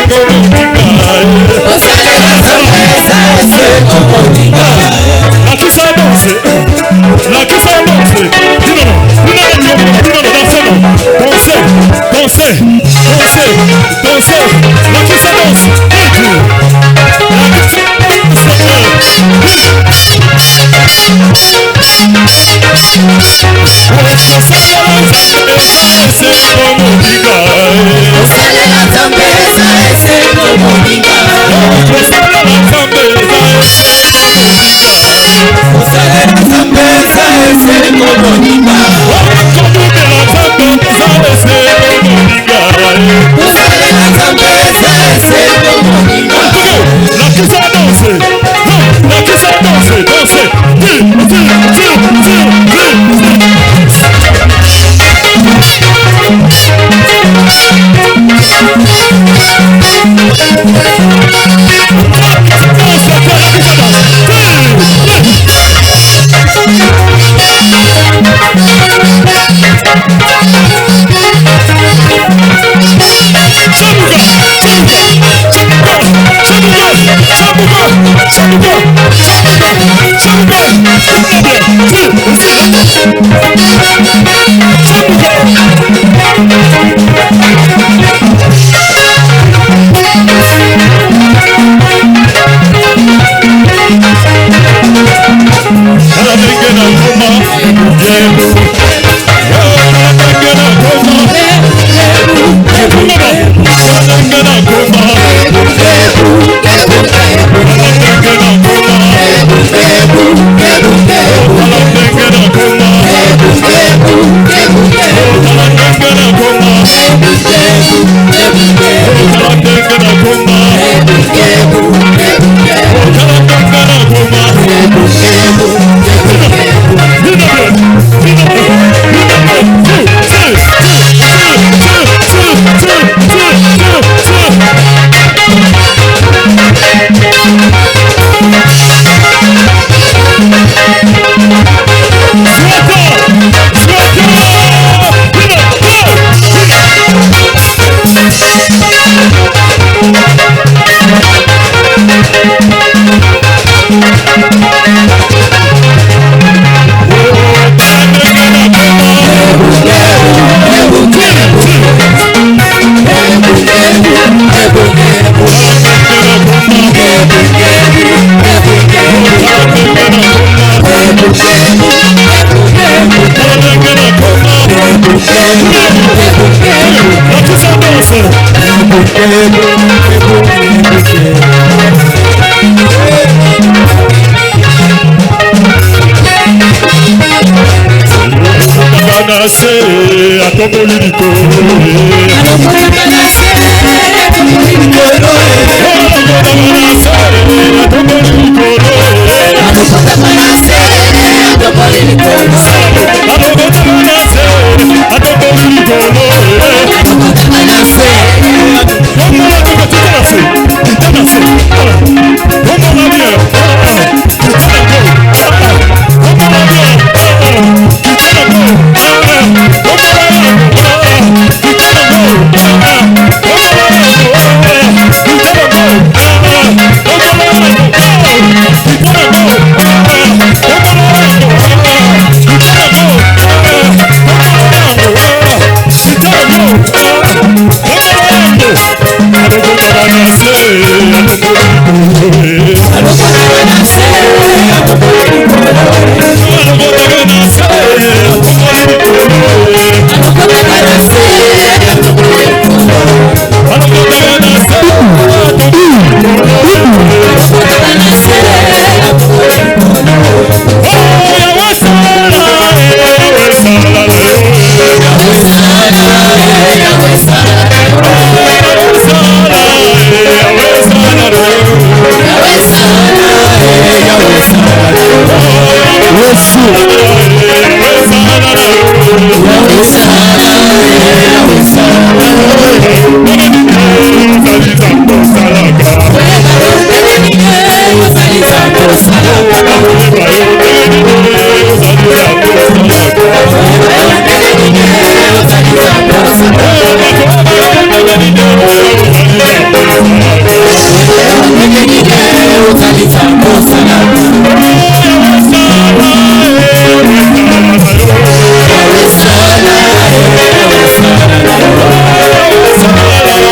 Speaker 3: Sana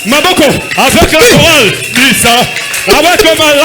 Speaker 3: Maboko, avec la chorale, dis ça. Avec la chorale.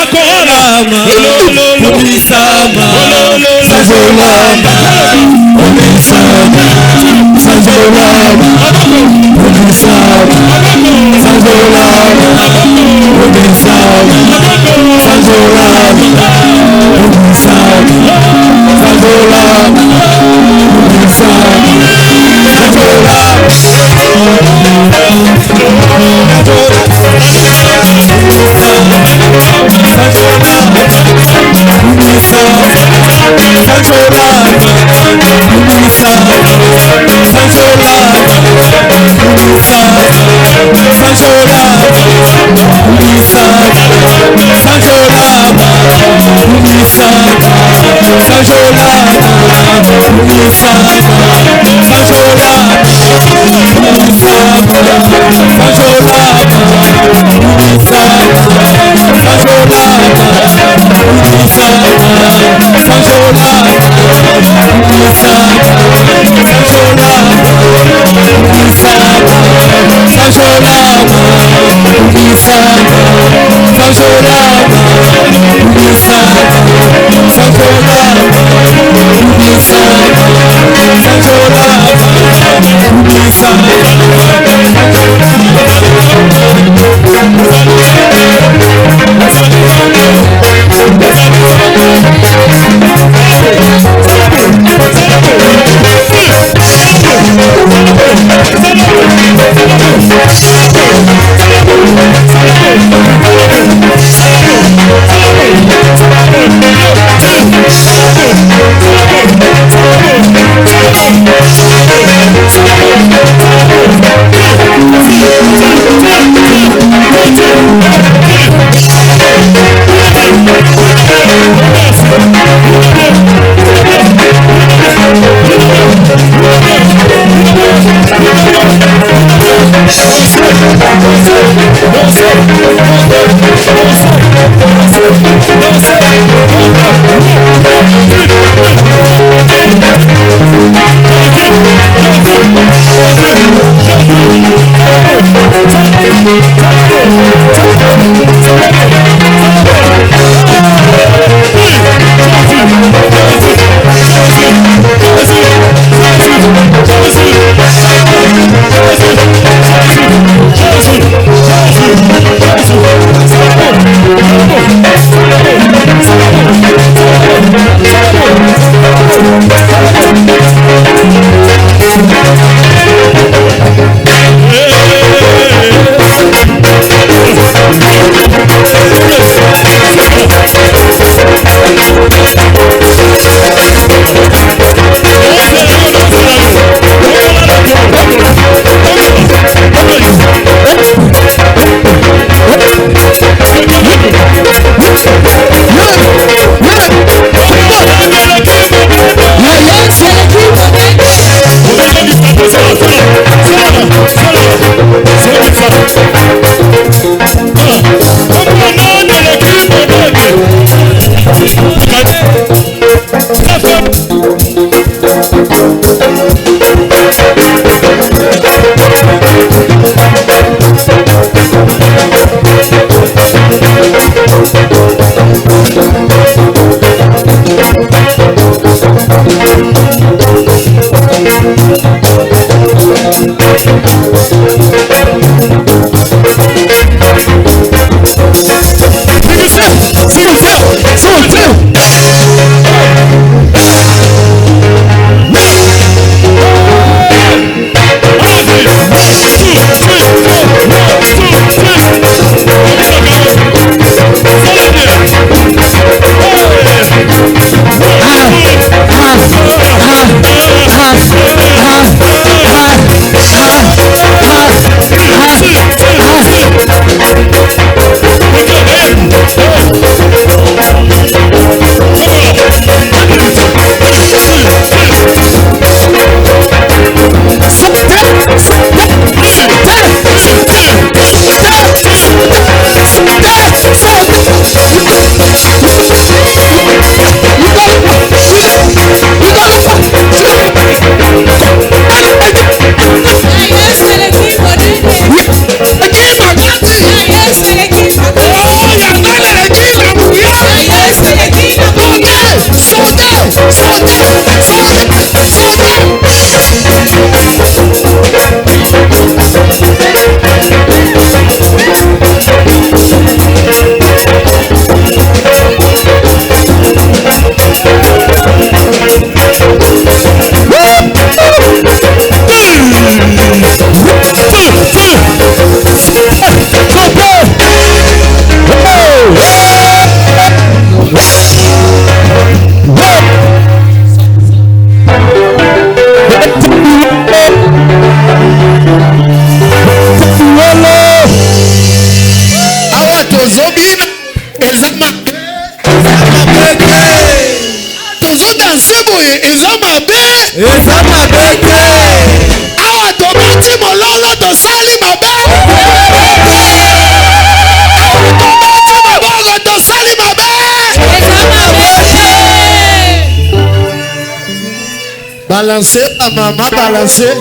Speaker 1: Balancez ma maman, balancez.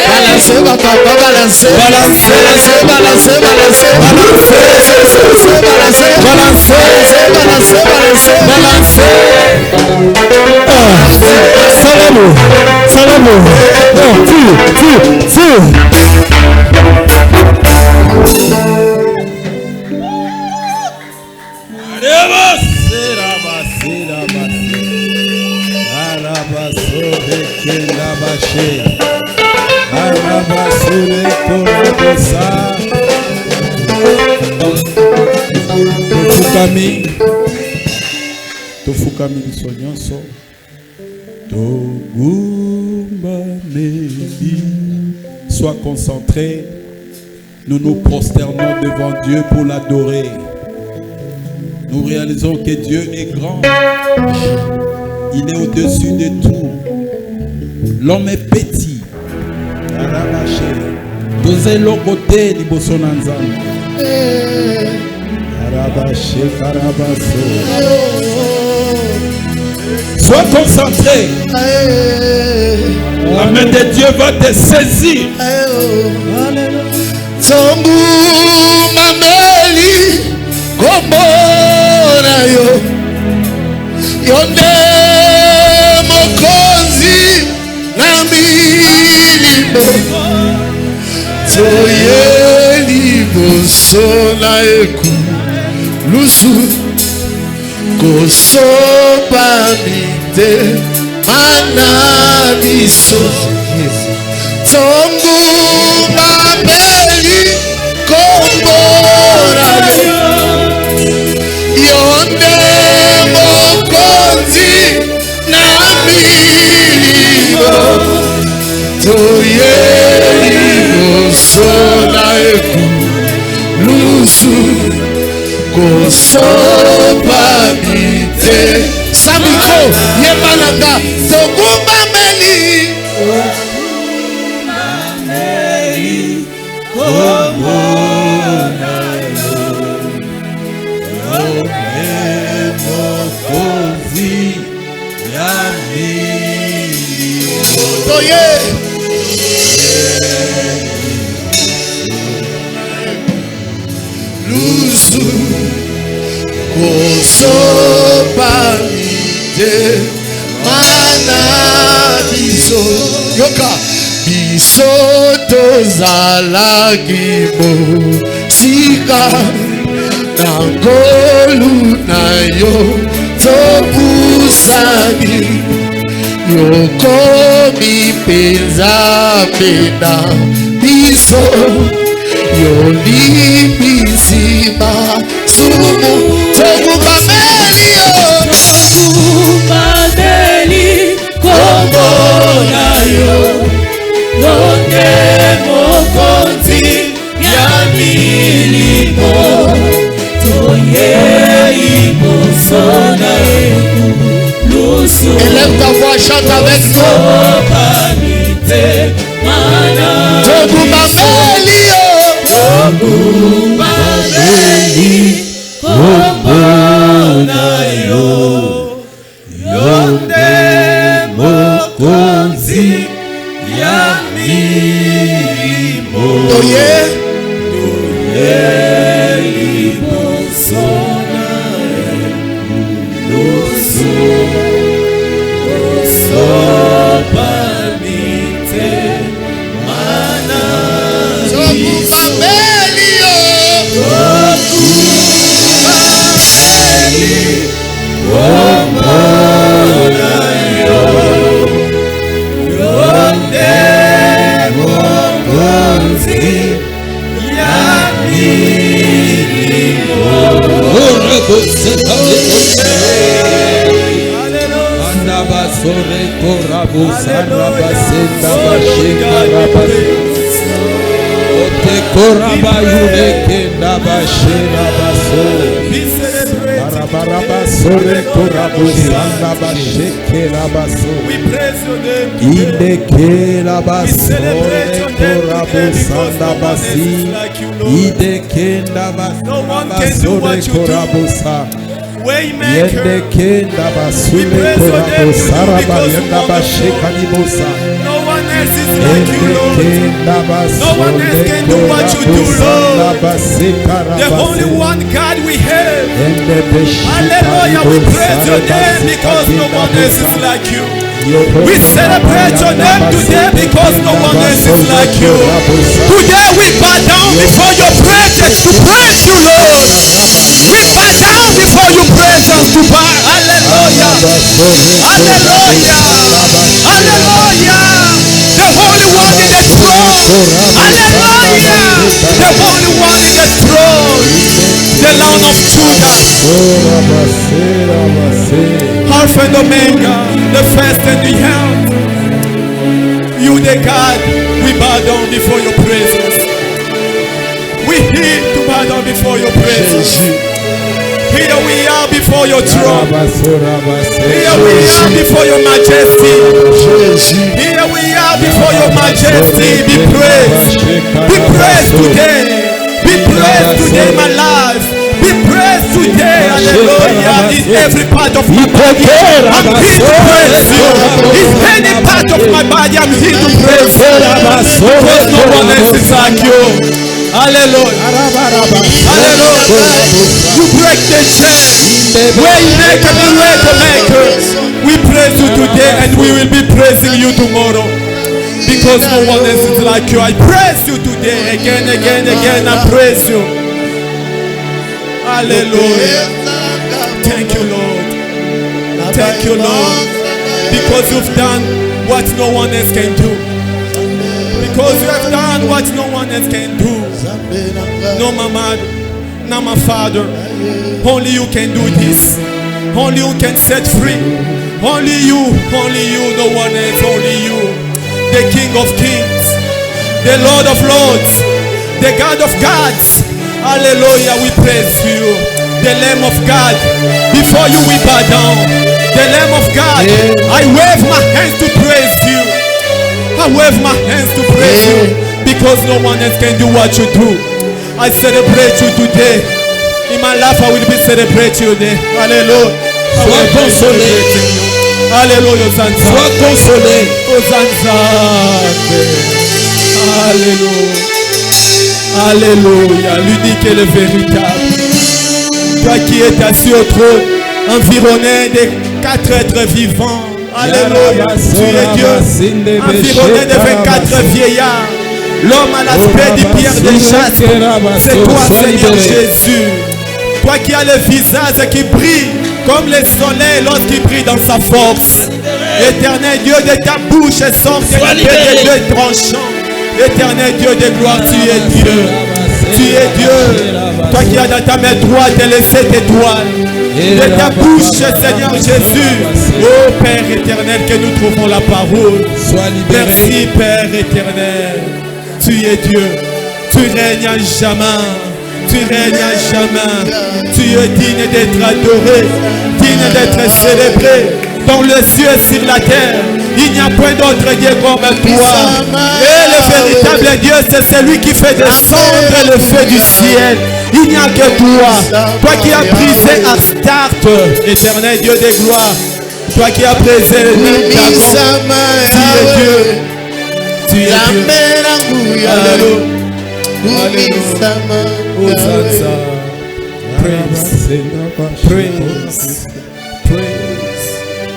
Speaker 1: Balancez ma papa, balancez. Balancez, balancez, balancez. Balancez, balancez, balancez. Balancez.
Speaker 3: Salamo, Salamo.
Speaker 2: Tofukami bisonyoso Togumbameli. Sois concentré. Nous nous prosternons devant Dieu pour l'adorer. Nous réalisons que Dieu est grand. Il est au-dessus de tout. L'homme est petit. Dosez l'autre côté du Bosonanzan. Sois concentré. La main de Dieu va te saisir.
Speaker 1: Tongu mameli komona yo yonde mokonzi na milimo toye liboso na eku lusu kosopa mite mana biso tongu mameli komona yo yonde mokonzi na milimo toye liboso na eku lusu kosopa mite samiko yebalanga togumba meli komona yo mokonzi ya milimo toye lusu kosopa mite mana biso yoka biso tozalaki sika na ngolu na yo topusani yokomi penza pena biso yolimisima sumu tokubameli yo
Speaker 4: tokubameli kombona yo yonde mokonzi ya milimo toye liboso na eku lusu.
Speaker 1: Élève ta voix, chante avec moi. Tokubameli yo
Speaker 4: tokubameli kombona yo yonde mokonzi ya milimo
Speaker 1: toye
Speaker 4: liboso na eku lusu
Speaker 2: Yende kenda basule korabo saraba yenda bashekanibosa.
Speaker 4: No one else is like you, Lord. No one else can do what you do, Lord. The only one God we have. Hallelujah, we praise your name because no one else is like you. We celebrate your name today because no one else is like you. Today we bow down before your presence to praise you, Lord. We bow down before your presence to bow. Hallelujah. Hallelujah. Hallelujah. The Holy One in the throne. Hallelujah. The Holy One in the throne. The Lion of Judah. Alpha and Omega. The first and the end. You the God. We bow down before your presence. We need to bow down before your presence. Here we are before your throne. Here we are before your majesty. Here we are before your majesty. Be praised. Be praised today. Be praised today, my life. Be praised today, hallelujah, in every part of my body. I'm here to praise you. In any part of my body, I'm here to praise you. Because no one else is like you. Hallelujah. Hallelujah. You break the chain. Way maker, miracle maker. We praise you today and we will be praising you tomorrow. Because no one else is like you. I praise you today. Again, I praise you. Hallelujah. Thank you, Lord. Thank you, Lord. Because you've done what no one else can do. Because you have done what no one else can do. No my mother, no my father. Only you can do this. Only you can set free. Only you, no one else, only you. The King of Kings, the Lord of Lords, the God of Gods. Hallelujah, we praise you. The Lamb of God, before you we bow down. The Lamb of God, I wave my hands to praise you. I wave my hands to praise you because no one else can do what you do. I celebrate you today. In my life I will be celebrating you today. Hallelujah.
Speaker 2: Sois consolé.
Speaker 4: Alléluia,
Speaker 2: sois consolé.
Speaker 4: Alléluia. Alléluia. L'unique et le véritable. Toi qui es assis au trône, environné des 4 êtres vivants. Alléluia. Tu es Dieu. Environné de 24 vieillards. L'homme à l'aspect du pierre des chasses. C'est toi, Seigneur Jésus. Toi qui as le visage qui brille comme le soleil lorsqu'il brille dans sa force. Éternel Dieu, de ta bouche sort des deux tranchants. Éternel Dieu de gloire, tu es Dieu. Tu es Dieu. Toi qui as dans ta main droite les 7 étoiles. De ta bouche, Seigneur Jésus. Oh Père éternel, que nous trouvons la parole. Merci Père éternel. Tu es Dieu. Tu règnes à jamais. Tu règnes à jamais. Tu es digne d'être adoré, digne d'être célébré dans le ciel et sur la terre. Il n'y a point d'autre Dieu comme toi. Et le véritable Dieu, c'est celui qui fait descendre le feu du ciel. Il n'y a que toi. Toi qui as brisé Astarte, éternel Dieu de gloire. Toi qui as brisé le Dagon. Tu es Dieu. Tu es Dieu. Alléluia. Praise.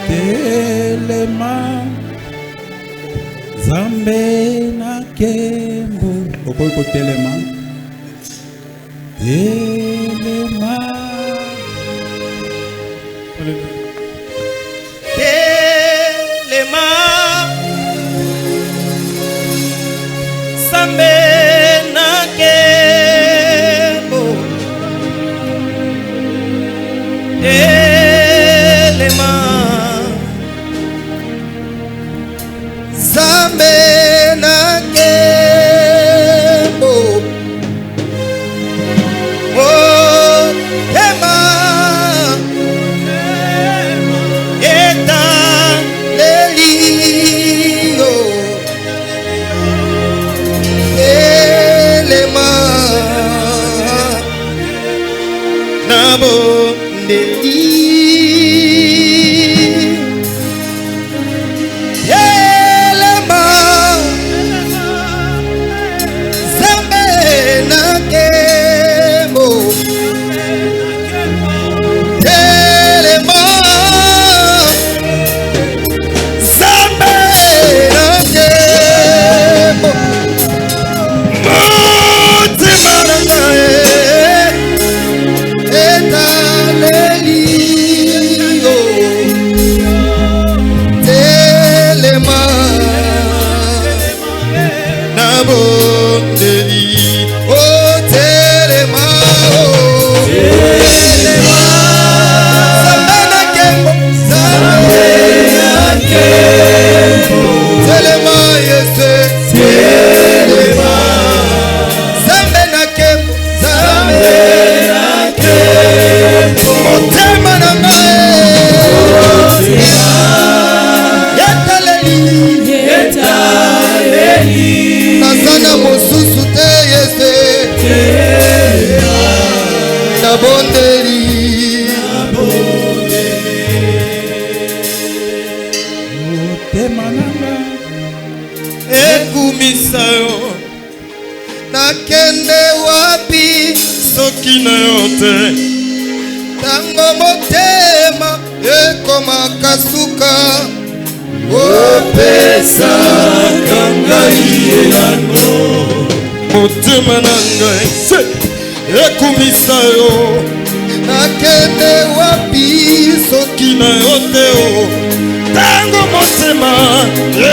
Speaker 2: Telema Zambe na kembo Okoko telema
Speaker 4: Elema Zambe na kembo Motema Eta Lelio Elema Nabo Neli Elema Zambe na kemo Elema Zambe na kemo Motima na ngae nakende wapi soki na yote tango motema ekoma kasuka opesa kangai elano motema na ngai ekumisa yo nakende wapi soki na yote tango motema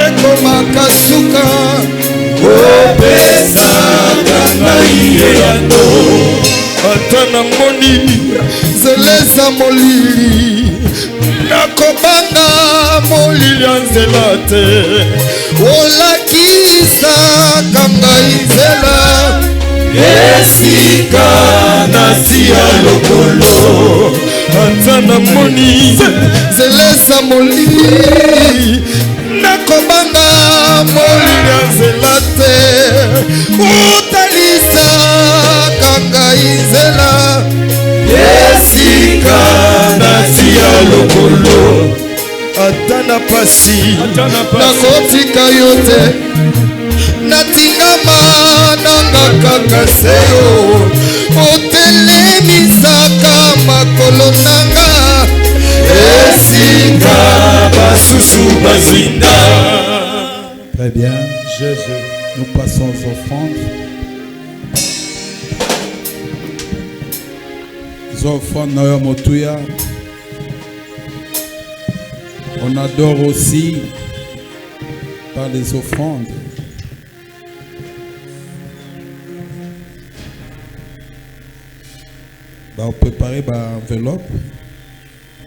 Speaker 4: ekoma kasuka opesa kangai elano ata namoni zeleza molili nakobanga molili ya nzela te olakisaka ngai nzela esika nasi ya lokolo ata namoni zeleza molili nakobanga molili ya nzela te otalisaka ngai nzela esika nasi ya lokolo ata na pasi nakotika yo te natingama nanga kaka seyo otelemisaka makolo nanga esika basusu bazinda.
Speaker 2: Très bien, Jésus. Nous passons aux offrandes. Les offrandes Noya Motuya. On adore aussi par les offrandes. On préparer l'enveloppe.